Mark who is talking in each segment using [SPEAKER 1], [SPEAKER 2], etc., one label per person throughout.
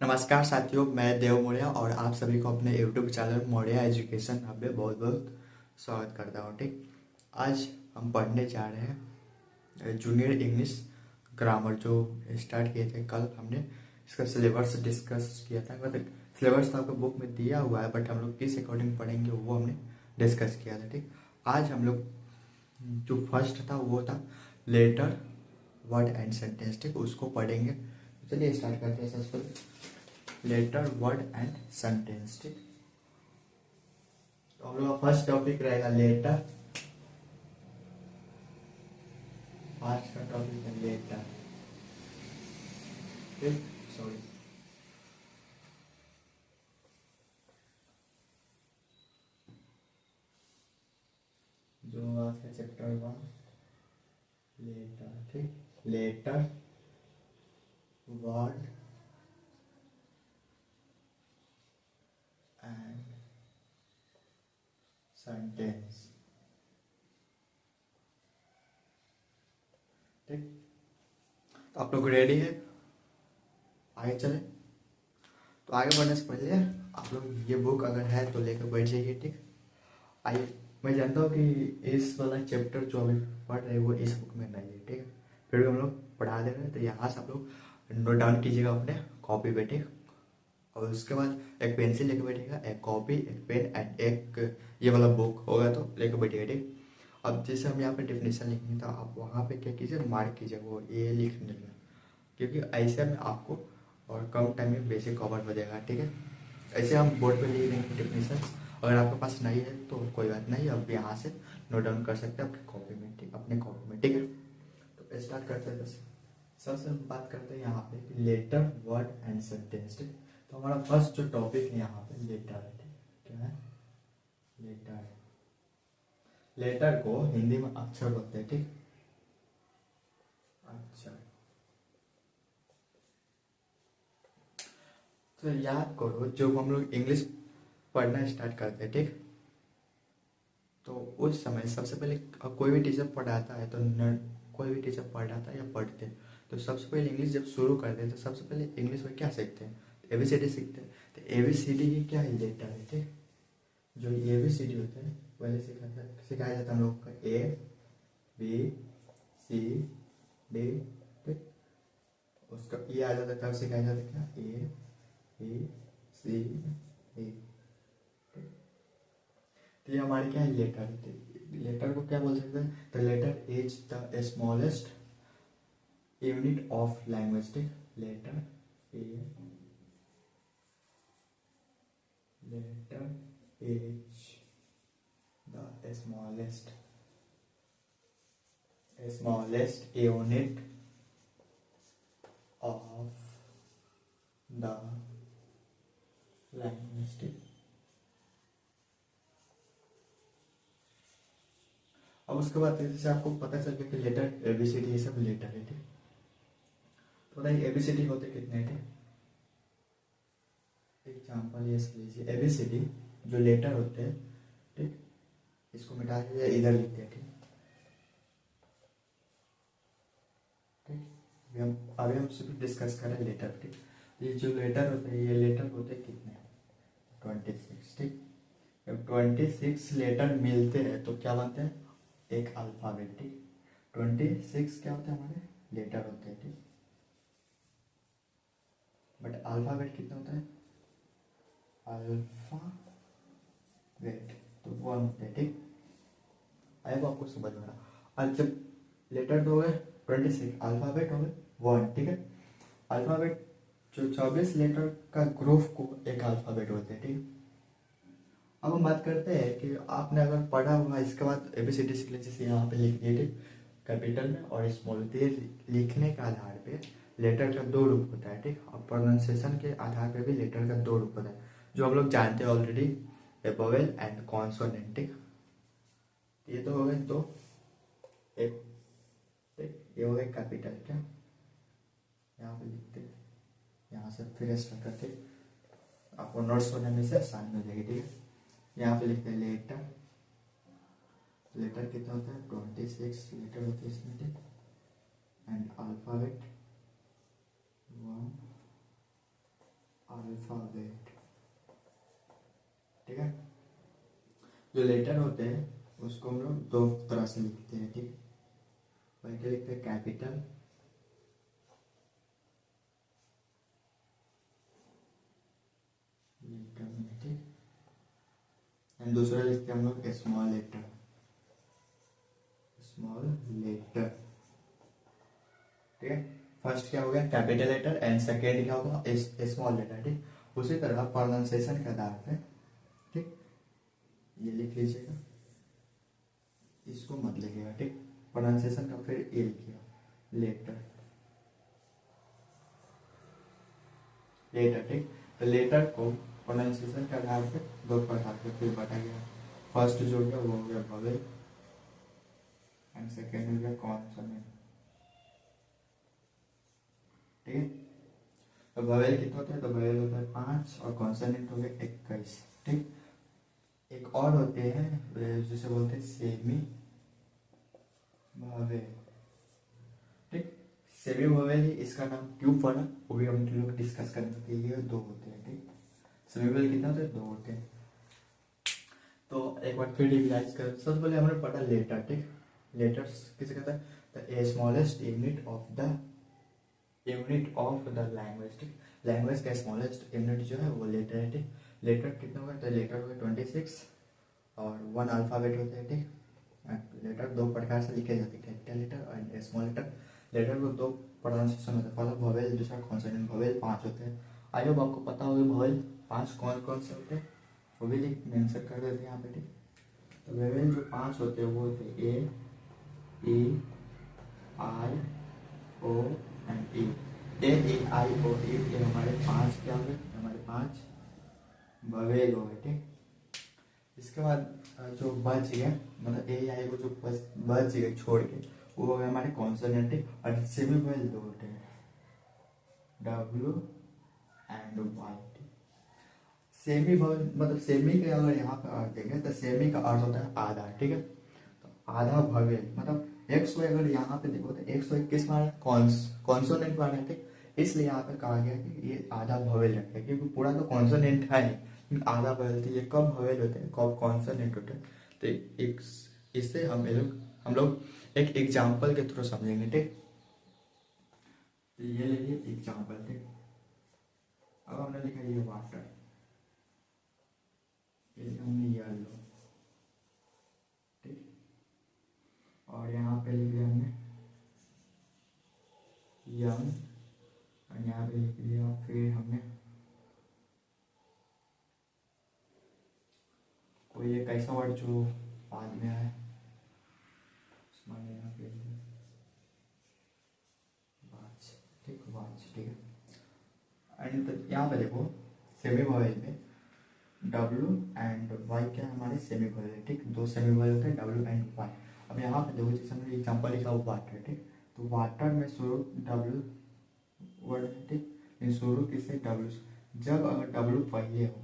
[SPEAKER 1] नमस्कार साथियों, मैं देव मौर्य और आप सभी को अपने YouTube channel Maurya education hub में बहुत बहुत स्वागत करता हूँ। ठीक, आज हम पढ़ने जा रहे हैं जूनियर इंग्लिश ग्रामर जो स्टार्ट किए थे। कल हमने इसका सिलेबस डिस्कस किया था। मतलब सिलेबस तो आपको बुक में दिया हुआ है, बट हम लोग किस अकॉर्डिंग पढ़ेंगे वो हमने डिस्कस किया था। ठीक, आज हम लोग जो फर्स्ट था वो था लेटर वर्ड एंड सेंटेंस। ठीक, उसको पढ़ेंगे। चलिए स्टार्ट करते हैं। सबसे लेटर वर्ड एंड सेंटेंस। ठीक, तो हम लोग का फर्स्ट टॉपिक रहेगा लेटर। आज का टॉपिक है लेटर। ठीक, सॉरी, जो आज है चैप्टर 1 लेटर। ठीक, लेटर वर्ड एंड सेंटेंस। ठीक, तो आप लोग रेडी है? आगे चले। तो आगे बढ़ने से पहले आप लोग ये बुक अगर है तो लेकर बैठ जाइए। ठीक, आइए। मैं जानता हूँ कि इस वाला चैप्टर जो अभी पढ़ रहे हैं वो इस बुक में नहीं है। ठीक है, फिर भी हम लोग पढ़ा दे रहे हैं, तो यहाँ से आप लोग नोट डाउन कीजिएगा अपने कॉपी पे। ठीक, और उसके बाद एक पेंसिल लेके बैठिएगा, एक कॉपी, एक पेन एंड एक ये वाला बुक होगा तो लेके बैठिएगा। ठीक, अब जैसे हम यहाँ पे डेफिनेशन लिखेंगे तो आप वहाँ पे क्या कीजिए, मार्क कीजिए वो ये लिखने लगना, क्योंकि ऐसे में आपको और कम टाइम में बेसिक कवर हो जाएगा। ठीक है, ऐसे हम बोर्ड पे लिख देंगे डेफिनेशन। अगर आपके पास नहीं है तो कोई बात नहीं, अब यहाँ से नोट डाउन कर सकते हैं अपनी कॉपी में। ठीक, अपने कॉपी में। ठीक है, तो स्टार्ट करते हैं। बस सबसे बात करते हैं यहाँ पे कि लेटर वर्ड एंड सेंटेंस। ठीक, तो हमारा फर्स्ट जो टॉपिक है यहाँ पे लेटर है। ठीक, क्या है? लेटर। लेटर को हिंदी में अक्षर बोलते हैं। ठीक, अक्षर। तो याद करो, जब हम लोग इंग्लिश पढ़ना स्टार्ट करते हैं, ठीक, तो उस समय सबसे पहले कोई भी टीचर पढ़ाता है तो कोई भी टीचर पढ़ाता है या पढ़ते हैं तो सबसे पहले इंग्लिश जब शुरू करते हैं तो सबसे पहले इंग्लिश में क्या सीखते हैं? एबीसीडी सीखते हैं। तो एबीसीडी ही क्या है? लेटर है। ठीक, जो एबीसीडी होते हैं पहले सिखाया जाता है हम लोग का ए बी सी डी। ठीक, उसका ये आ जाता है तब सिखाया जाता है क्या? A B C D. तो ये हमारी क्या है? लेटर। लेटर को क्या बोल सकते हैं? The letter is the smallest unit of language. ठीक, letter a letter is the smallest unit of the language. ठीक, अब उसके बाद जैसे आपको पता चल गया कि लेटर एबीसीडी ये सब लेटर है। ठीक, तो बताइए एबीसीडी होते कितने हैं? ठीक, एग्जाम्पल ये लीजिए, एबीसीडी जो लेटर होते हैं। ठीक, इसको मिटा दीजिए, इधर लिखते हैं। ठीक, ठीक, अभी हम सिर्फ डिस्कस करें लेटर। ठीक, ये जो लेटर होते हैं ये लेटर होते हैं कितने? 26। ठीक, जब 26 लेटर मिलते हैं तो क्या बनते हैं? एक अल्फाबेट। ठीक, 26 क्या होते हैं? हमारे लेटर होते हैं। ठीक, बट अल्फाबेट कितने होते हैं? अल्फाबेट तो 1 होते हैं। ठीक, आए वो आपको समझ में आ रहा। जब लेटर तो हो गए 26, अल्फाबेट हो गए 1। ठीक है, अल्फाबेट जो 24 लेटर का ग्रुप को एक अल्फाबेट होते हैं। ठीक, अब हम बात करते हैं कि आपने अगर पढ़ा हुआ इसके बाद एबीसीडी सीख लीजिए, जैसे यहाँ पे लिख दिए। ठीक, कैपिटल में और स्मॉल। तो लिखने के आधार पे लेटर का दो रूप होता है। ठीक, और प्रोनाउंसिएशन के आधार पे भी लेटर का दो रूप होता है, जो हम लोग जानते हैं ऑलरेडी, वोवेल एंड कॉन्सोनेंट। ठीक, ये तो हो गए दो। एक, ठीक, ये हो गए कैपिटल। क्या यहाँ पे लिखते हैं, यहाँ से फिर स्टार्ट करते, आपको नोट्स होने में से आसानी हो जाएगी। ठीक है, यहाँ पे लिखते हैं लेटर। लेटर कितना होता है? 26 लेटर होते हैं इसमें। ठीक, एंड अल्फाबेट 1 अल्फाबेट, ठीक है। जो लेटर होते हैं उसको हम लोग दो तरह से लिखते हैं, ठीक है। पहले लिखते हैं कैपिटल, ठीक, एंड दूसरा लिखते हैं हम लोग स्मॉल लेटर, स्मॉल लेटर, ठीक है। फर्स्ट क्या हो गया कैपिटल लेटर एंड सेकेंड क्या होगा स्मॉल लेटर, ठीक। उसी तरह प्रोनाउंसिएशन के आधार पे, ठीक, ये लिख लीजिएगा, इसको मत लिखिएगा, ठीक। प्रोनाउंसिएशन का फिर ये लिखिएगा लेटर, लेटर, ठीक। तो लेटर को प्रोनाउंसिएशन के आधार पे दो प्रकार के फिर बांटा गया। फर्स्ट जो गया वो हो गया वोवेल एंड सेकेंड हो गया कॉन्सोनेंट, ठीक है। तो वोवेल कितने होते हैं, तो वोवेल होता है 5 और कॉन्सोनेंट हो गए 21, ठीक। एक और होते हैं जिसे बोलते हैं सेमी वोवेल, ठीक। सेमी वोवेल ही इसका नाम क्यों पड़ा वो भी हम लोग डिस्कस करेंगे। ये दो होते हैं, ठीक। सेमी वोवेल कितने होते हैं, दो होते हैं। तो एक बार फिर रिवाइज कर, सबसे पहले हमने पढ़ा लेटर, ठीक। लेटर्स किसे कहता है, the smallest unit of the language, ठीक। लैंग्वेज का स्मॉलेस्ट यूनिट जो है वो लेटर है, ठीक। लेटर कितने हो गए, तो लेटर हो गए 26 और 1 अल्फाबेट होते हैं, ठीक। लेटर दो प्रकार से लिखे जाते हैं, कैपिटल लेटर और स्मॉल लेटर। लेटर को दो प्रोनाउंसिएशन होता है, पहला वोवेल दूसरा कॉन्सोनेंट। वोवेल 5 होते हैं, आई होप आपको पता होगा वोवेल 5 कौन कौन से होते हैं, वो भी लिख मेंशन कर देते हैं यहाँ पे, ठीक। तो वोवेल जो 5 होते हैं वो होते हैं ए, ई, आई, ओ एंड ई। ए आई ओ ई, ये हमारे 5 क्या हो गए, हमारे 5 वोवेल हो गए, ठीक। इसके बाद जो बच गया, मतलब ए आई को जो बच गए छोड़ के, वो हो गए हमारे कॉन्सोनेंट, ठीक। और सेमी वोवेल दो होते हैं, डब्ल्यू एंड वाई, ठीक। सेमी वोवेल मतलब सेमी के अगर यहाँ पे अर्थ देंगे तो सेमी का अर्थ होता है आधा, ठीक है। तो आधा वोवेल मतलब 100, अगर यहाँ पे देखो तो 121 माना कॉन्सोनेंट माना है, ठीक। इसलिए यहाँ पे कहा गया कि ये आधा वोवेल रखा है, क्योंकि पूरा तो कॉन्सोनेंट है नहीं, आधा वोवेल। तो ये कब वोवेल होते हैं, कब कॉन्सोनेंट होते हैं, तो एक इससे हम लोग एक एग्जाम्पल के थ्रू समझेंगे, ठीक। तो ये लेंगे एग्जाम्पल, ठीक। अब हमने लिखा ये वाटर, ये लिखा हमने येलो, ठीक। और यहाँ पे लिख दिया हमने यंग, और यहाँ पे लिख दिया फिर हमने कोई एक ऐसा वर्ड जो बाद में आए, यहाँ पे वाच, ठीक, वाच, ठीक है। एंड यहाँ पे देखो सेमी वोवेल में डब्ल्यू एंड वाई क्या हमारे सेमी वोवेल, ठीक। दो सेमी वोवेल होते हैं डब्ल्यू एंड वाई। अब यहाँ पे देखो जैसे हमने एग्जाम्पल लिखा वाटर, ठीक। तो वाटर में शुरू डब्ल्यू वर्ड है, ठीक। शुरू किससे, डब्ल्यू। जब अगर डब्ल्यू पहले हो,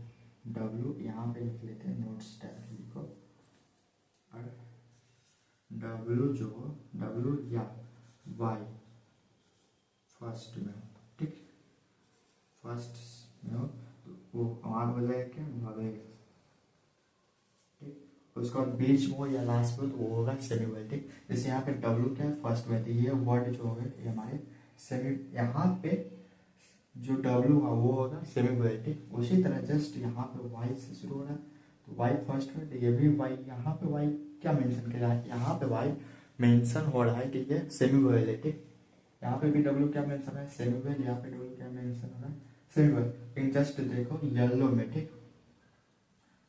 [SPEAKER 1] डब्ल्यू यहाँ पे लिख लेते हैं, नोट्स टाइप लिखो, और डब्ल्यू जो डब्ल्यू या वाई फर्स्ट में हो, ठीक। फर्स्ट में हो तो वो हमारा हो जाएगा क्या, वोवेल, ठीक। उसके बाद बीच में हो या लास्ट में तो वो होगा सेमी वोवेल, ठीक। जैसे यहाँ पे डब्ल्यू क्या है फर्स्ट में, तो ये वर्ड जो होगा ये हमारे सेमी, यहाँ पे जो डब्ल्यू है वो होगा सेमी वोवेल, ठीक। उसी तरह जस्ट यहाँ पे वाई से शुरू हो रहा है तो वाई फर्स्ट में, तो ये भी वाई, यहाँ पे वाई क्या मेंशन कर रहा है, यहाँ पे वाई मेंशन हो रहा है कि ये सेमी वोवेल है, ठीक। यहाँ पे भी डब्ल्यू क्या मेंशन है, सेमी वोवेल, यहाँ पे डब्ल्यू क्या मेंशन हो रहा है, सेमी वोवेल। इन जस्ट देखो येलो में, ठीक,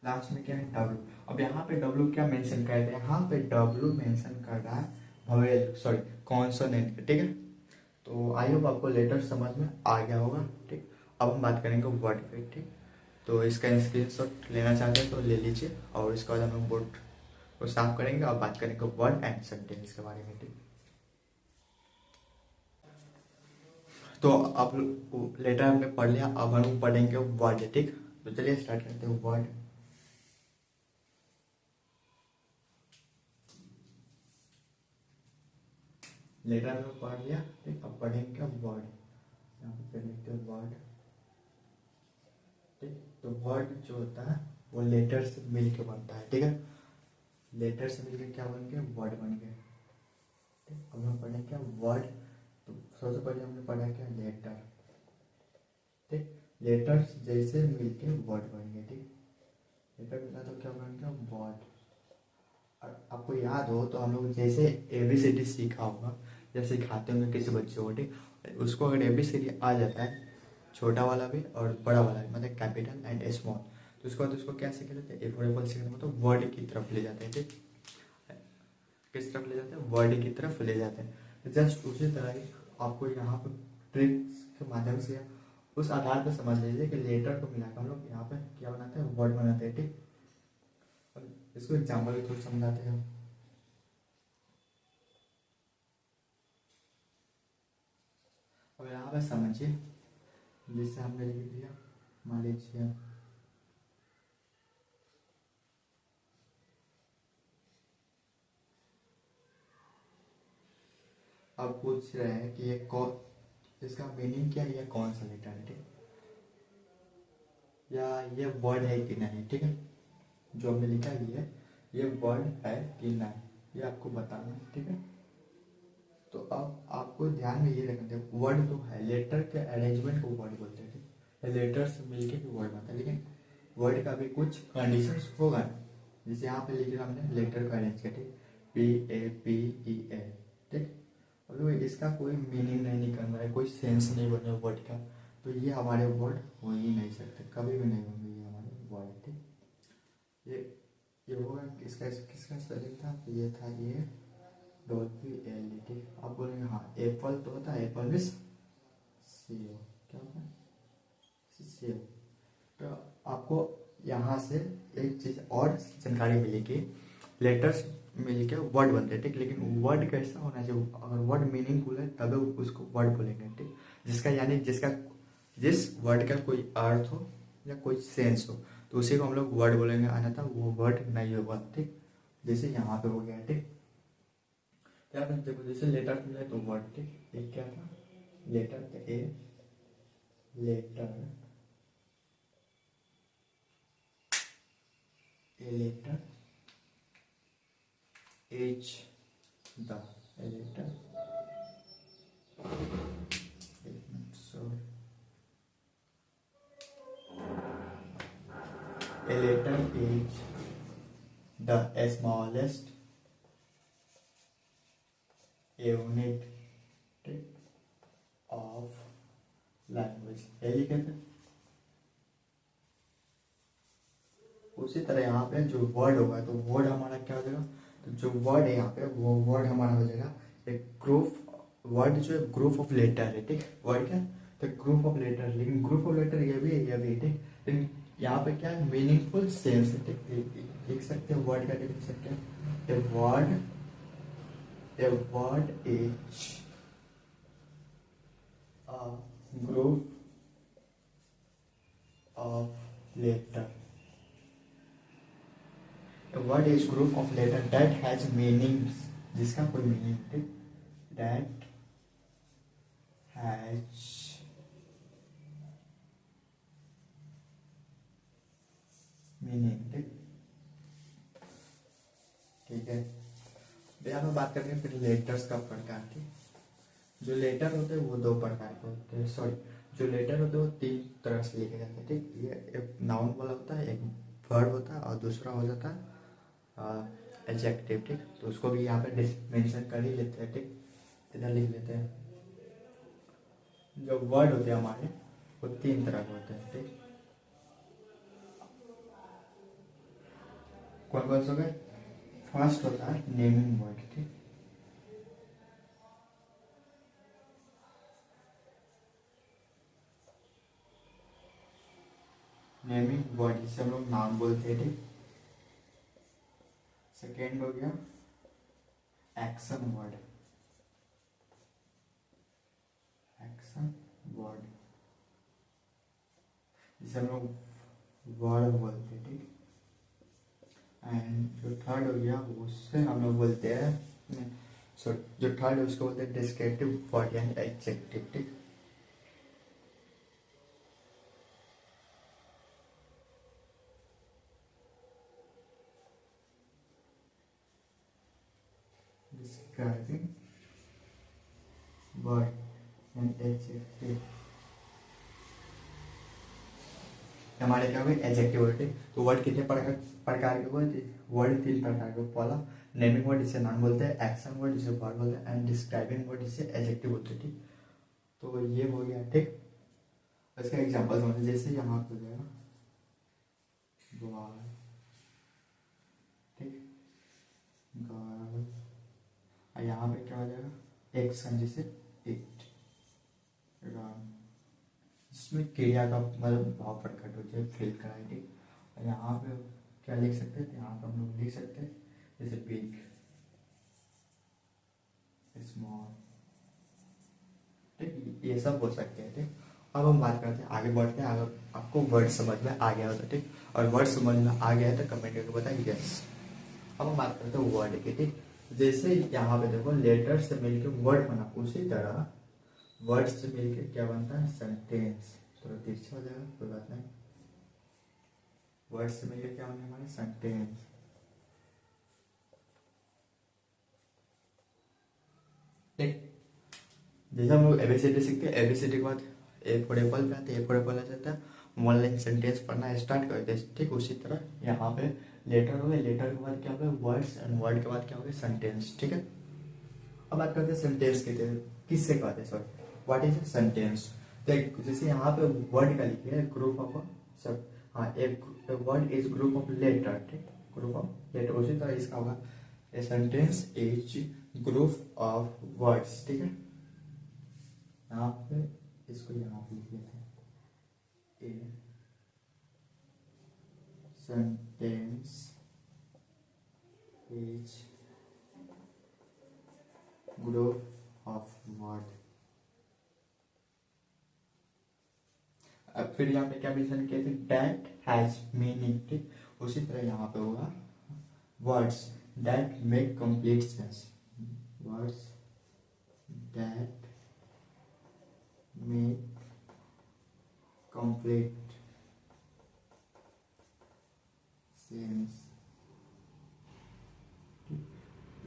[SPEAKER 1] लास्ट में क्या है डब्ल्यू। अब यहाँ पे डब्ल्यू क्या मेंशन कर रहा है, यहाँ पे डब्ल्यू मेंशन कर रहा है वोवेल, सॉरी कॉन्सोनेंट, ठीक है। तो आई होप आपको लेटर समझ में आ गया होगा, ठीक। अब हम बात करेंगे वर्ड पे, ठीक। तो इसका स्क्रीनशॉट लेना चाहते हैं तो ले लीजिए, और इसके बाद हम लोग बोर्ड को साफ करेंगे और बात करेंगे वर्ड एंड सेंटेंस के बारे में, ठीक। तो अब लेटर हमने पढ़ लिया, अब हम लोग पढ़ेंगे वर्ड, ठीक। तो चलिए स्टार्ट करते हैं वर्ड। लेटर हमने पढ़ लिया, ठीक। अब पढ़ेंगे वर्ड, यहाँ पे लिखते हैं वर्ड, ठीक। तो वर्ड जो होता है वो लेटर से मिल के बनता है, ठीक है। लेटर से मिल के क्या बन गया, वर्ड बन गया। ठीक, अब हम पढ़ें क्या, वर्ड। तो सबसे पहले हमने पढ़ा क्या, लेटर। ठीक, लेटर जैसे मिल के वर्ड बन गया। ठीक, लेटर मिला तो क्या बन गया, वर्ड। और आपको याद हो तो हम लोग जैसे ABCD सीखा होगा, जब सिखाते होंगे किसी बच्चे को, ठीक, उसको अगर ABCD आ जाता है, छोटा वाला भी और बड़ा वाला भी, मतलब कैपिटल एंड स्मॉल, तो उसके बाद उसको क्या सीख लेते हैं, ए फॉर एप्पल सीखने में, तो वर्ड की तरफ ले जाते हैं। ठीक, किस तरफ ले जाते हैं, वर्ड की तरफ ले जाते हैं। तो जस्ट उसी तरह ही आपको यहाँ पर ट्रिक्स के माध्यम से उस आधार पर समझ लीजिए कि लेटर को मिलाकर हम लोग यहाँ पे क्या बनाते हैं, वर्ड बनाते हैं। ठीक, इसको एग्जाम्पल भी थोड़ी समझाते हैं। अब यहाँ पे समझिए, जिससे हमने लिख दिया, मान लीजिए अब पूछ रहे हैं कि ये कौन, इसका मीनिंग क्या है, ये कौन सा लेटर है, ठीक, या ये वर्ड है कि नहीं। ठीक है, जो हमने लिखा है ये वर्ड है कि नहीं, ये आपको बताना है। ठीक है, तो अब आपको ध्यान में ये रखना है, वर्ड तो है, लेटर के अरेंजमेंट को वर्ड बोलते हैं। ठीक, लेटर से मिलके भी वर्ड बनता है, लेकिन वर्ड का भी कुछ कंडीशंस होगा। जैसे यहाँ पे लिख रहा हमने लेटर को अरेंज किया, ठीक, PAPEA। ठीक, और इसका कोई मीनिंग नहीं निकलना है, कोई सेंस नहीं बने वर्ड का, तो ये हमारे वर्ड हो ही नहीं सकते, कभी भी नहीं होंगे ये हमारे वर्ड। ठीक, ये ये होगा, इसका किसका स्पेलिंग था, तो ये था ये WLE। ठीक, आप बोलेंगे हाँ एप्पल तो होता है, एप्पल मीन्स CO, क्या होता है, CO। तो आपको यहाँ से एक चीज और जानकारी मिलेगी, लेटर्स मिलके वर्ड बनते हैं। ठीक, लेकिन वर्ड कैसा होना चाहिए, अगर वर्ड मीनिंगफुल है तब उसको वर्ड बोलेंगे। ठीक, जिसका यानी जिस वर्ड का कोई अर्थ हो या कोई सेंस हो, तो उसी को हम लोग वर्ड बोलेंगे, अन्यथा वो वर्ड नहीं होगा। ठीक, जैसे यहाँ पे हो गया। ठीक, क्या देखो, जैसे लेटर मिला तो वर्ड। ठीक, एक क्या था, letter, a letter, a letter, H the, a letter, sorry, a letter is the smallest unit of language, ये लिखे थे। उसी तरह यहाँ पे जो वर्ड होगा, तो वर्ड हमारा क्या हो जाएगा, तो जो वर्ड है यहाँ पे वो वर्ड हमारा हो जाएगा एक ग्रुप, वर्ड जो है ग्रुप ऑफ लेटर है। ठीक, वर्ड क्या, तो ग्रुप ऑफ लेटर, लेकिन ग्रुप ऑफ लेटर ये भी है, ये भी है। ठीक, लेकिन यहाँ पे क्या है, मीनिंगफुल सेंस है। ठीक, लिख सकते हैं वर्ड का, लिख सकते हैं a word is a group of letter, a word is group of letter that has meanings, जिसका कोई मीनिंग, ठीक, that has मीनिंग। ठीक, ठीक है, यहाँ पे बात करेंगे फिर लेटर्स का प्रकार। ठीक, जो लेटर होते हैं वो दो प्रकार के होते हैं, सॉरी, जो लेटर होते हैं वो तीन तरह से लिखे जाते हैं। ठीक, ये एक नाउन वाला होता है, एक वर्ब होता है, और दूसरा हो जाता है एडजेक्टिव। ठीक, तो उसको भी यहाँ पे मेंशन कर ही लेते हैं। ठीक, इधर लिख लेते हैं। जो वर्ड होते हैं हमारे वो तीन तरह के होते हैं। ठीक, कौन कौन से हो गए, फर्स्ट होता है नेमिंग वर्ड। ठीक, नेमिंग वर्ड जिसे हम लोग नाम बोलते हैं। ठीक, सेकेंड हो गया एक्शन वर्ड, एक्शन वर्ड जिसे हम लोग वर्ड बोलते हैं। ठीक, एंड जो थर्ड हो गया उससे हम लोग बोलते हैं, सो जो थर्ड है उसको बोलते हैं डिस्क्रिप्टिव वर्ड यानी एडजेक्टिव। ठीक, डिस्क्राइबिंग वर्ड एंड एडजेक्टिव। हमारे क्या हुए एडजेक्टिव वर्ड। तो वर्ड कितने प्रकार के हुए? वर्ड 3 प्रकार के। पहला नेमिंग वर्ड जिसे नाउन बोलते हैं, एक्शन वर्ड जिसे वर्ब बोलते हैं, एंड डिस्क्राइबिंग वर्ड जिसे एडजेक्टिव बोलते हैं। ठीक, तो ये हो गया। ठीक, इसका एग्जांपल समझो। जैसे यहाँ पे हो जाएगा बॉय, ठीक, गर्ल, और यहाँ पे क्या हो जाएगा एक्शन जैसे इट, रन, जिसमें क्रिया का मतलब भाव प्रकट हो जाए, फील कराए। ठीक, और यहाँ पे क्या लिख सकते हैं? यहाँ पे हम लोग लिख सकते हैं जैसे बिग, स्मॉल। ठीक, ये सब हो सकते हैं। ठीक, अब हम बात करते हैं, आगे बढ़ते हैं। अगर आपको वर्ड समझ में आ गया हो तो ठीक, और वर्ड समझ में आ गया है तो कमेंट करके बताइए यस। अब हम बात करते हैं वर्ड की। ठीक, जैसे यहाँ पे देखो लेटर से मिलकर वर्ड बना, उसी तरह वर्ड से मिलकर क्या बनता है? सेंटेंस। थोड़ा तिरछा हो जाएगा, कोई बात नहीं। वर्ड से मिलकर क्या बनता है हमारे? सेंटेंस। ठीक, जैसे हम लोग एबीसीडी सीखते हैं, एबीसीडी के बाद ए फॉर एप्पल पे आते हैं, ए फॉर एप्पल आ जाता है, वन लाइन सेंटेंस पढ़ना स्टार्ट करते हैं। ठीक, उसी तरह यहाँ पे लेटर हो गए, लेटर के बाद क्या हो गया? वर्ड्स, एंड वर्ड के बाद क्या हो गया? सेंटेंस। ठीक है, अब बात करते हैं सेंटेंस की। किससे कहते हैं? Sorry, what is sentence? तो जैसे यहाँ पे वर्ड का लिखिए ग्रुप ऑफ सब, हाँ, एक word is group of letter. ठीक, ग्रुप ऑफ लेटर। उसी तरह इसका होगा a sentence is group of words. ठीक है, यहाँ पे इसको यहाँ पे लिख लेते हैं ए sentence is group of word. अब फिर यहाँ पे क्या मेंशन किए थे? That has meaning. ठीक, उसी तरह यहाँ पे होगा words that make complete sense, words that make complete sense.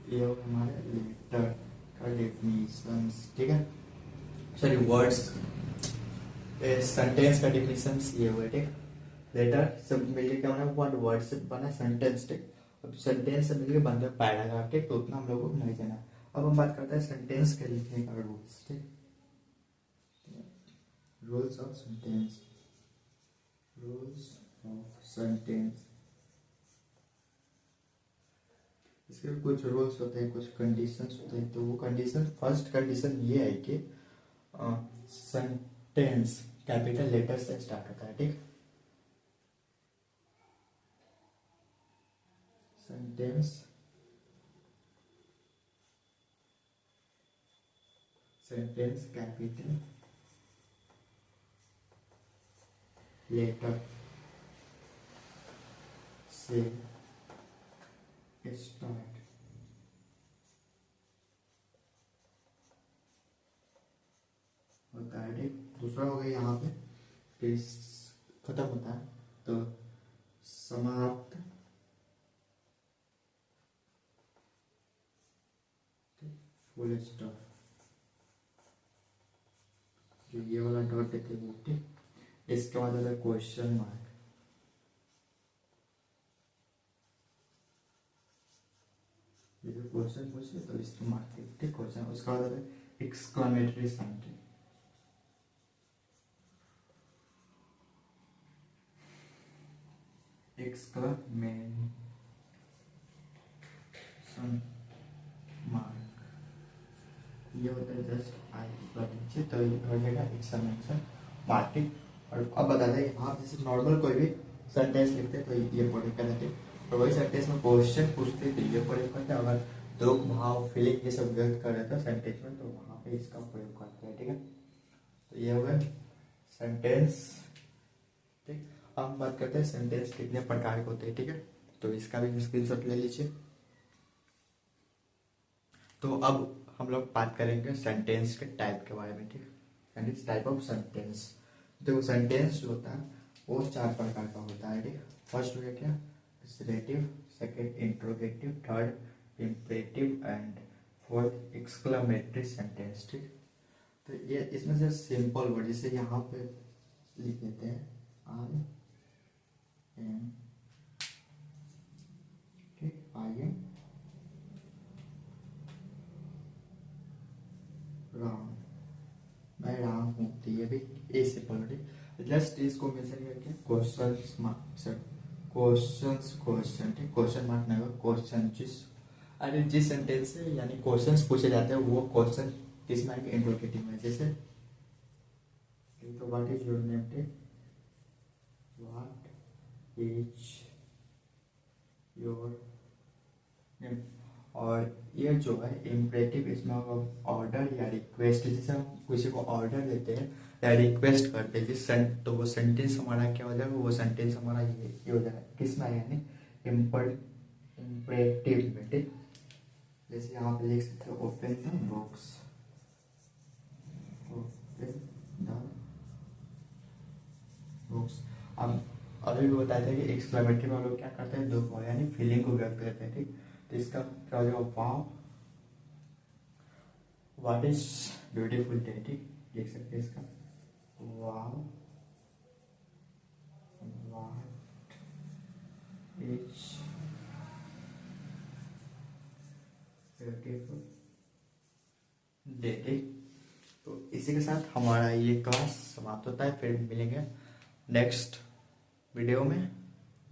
[SPEAKER 1] ये होगा हमारे लेटर का डेफिनेशंस। ठीक है, सॉरी वर्ड्स सेंटेंस का डेफिनेशन ये हुआ। ठीक, लेटर सब मिलके क्या बना? वन वर्ड से बना सेंटेंस। ठीक, अब सेंटेंस से मिलके बनते हैं पैराग्राफ। ठीक, तो उतना हम लोगों को नहीं जाना। अब हम बात करते हैं सेंटेंस के लिखने का रूल्स। ठीक, rules of sentence, rules of sentence. इसके कुछ रूल्स होते हैं, कुछ कंडीशंस होते हैं। तो वो कंडीशन, फर्स्ट कंडीशन ये है कि सेंटेंस कैपिटल लेटर से स्टार्ट होता है। ठीक, सेंटेंस सेंटेंस कैपिटल लेटर से स्टार्ट होता है। ठीक, दूसरा हो गया यहाँ पे कि खत्म होता है तो समाप्त, फुल स्टॉप। जो ये वाला डॉट देते हैं। ठीक, इसके बाद होता है क्वेश्चन मार्क। ये जो क्वेश्चन पूछे तो इसको मार्क देते। ठीक, क्वेश्चन। उसका बाद होता है एक्सक्लेमेटरी साइन। एक्सक्लेमेशन मार्क, ये होता है जस्ट आई नीचे, तो ये हो जाएगा एक्सक्लेमेशन मार्क। ठीक, और अब बता दें आप जैसे नॉर्मल कोई भी सेंटेंस लिखते हैं तो ये प्रयोग करते हैं, और वही सेंटेंस में क्वेश्चन पूछते हैं तो ये प्रयोग करते हैं। अगर दुख भाव फीलिंग ये सब व्यक्त कर रहे थे सेंटेंस में तो वहाँ पे इसका प्रयोग करते हैं। ठीक है, तो ये हो गया सेंटेंस। ठीक, अब हम बात करते हैं सेंटेंस कितने प्रकार के होते हैं। ठीक है, तो इसका भी स्क्रीनशॉट ले लीजिए। तो अब हम लोग बात करेंगे सेंटेंस के टाइप के बारे में। ठीक, यानी टाइप ऑफ सेंटेंस। देखो सेंटेंस जो होता है वो 4 प्रकार का होता है। ठीक, फर्स्ट हो गया क्या? Relative, second interrogative, third imperative and fourth exclamatory sentence, ठीक। तो ये इसमें से सिंपल वर्ड, जैसे यहाँ पे लिख लेते हैं आई एम, ठीक, आई एम राम, मैं राम हूँ। तो ये भी ए सिंपल वर्ड है। जस्ट इसको मेंशन करके क्वेश्चन मार्क, क्वेश्चन, ठीक, क्वेश्चन मार्क नहीं होगा, क्वेश्चन। जिस सेंटेंस से यानी क्वेश्चंस पूछे जाते हैं वो क्वेश्चन किस में आएंगे, इंट्रोगेटिव में। जैसे तो व्हाट इज योर नेम, ठीक, व्हाट इज योर नेम। और ये जो है इम्परेटिव, इसमें ऑर्डर या रिक्वेस्ट, जैसे हम किसी को ऑर्डर देते हैं या रिक्वेस्ट करते हैं जिस तो वो सेंटेंस हमारा क्या हो जाएगा, वो सेंटेंस हमारा ये हो जाएगा, किस में आएगा, यानी इम्परेटिव में, ठीक। जैसे यहाँ पे लिख सकते हो open the box, open the box. अब अभी भी बताया था कि एक्सक्लेमेटरी में लोग क्या करते हैं, दुख हो यानी फीलिंग को व्यक्त करते हैं, ठीक। तो इसका क्या हो जाएगा, वाव व्हाट इज ब्यूटीफुल डे, ठीक, लिख सकते हैं इसका वाव व्हाट इज ब्यूटीफुल डे, ठीक। तो इसी के साथ हमारा ये क्लास समाप्त होता है। फिर मिलेंगे नेक्स्ट वीडियो में,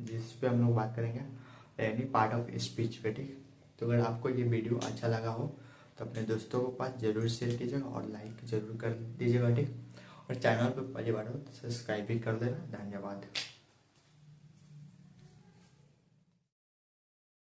[SPEAKER 1] जिस पे हम लोग बात करेंगे यानी पार्ट ऑफ स्पीच पे, ठीक। तो अगर आपको ये वीडियो अच्छा लगा हो तो अपने दोस्तों के पास जरूर शेयर कीजिएगा और लाइक जरूर कर दीजिएगा, ठीक। और चैनल पे पहली बार हो तो सब्सक्राइब भी कर देना। धन्यवाद।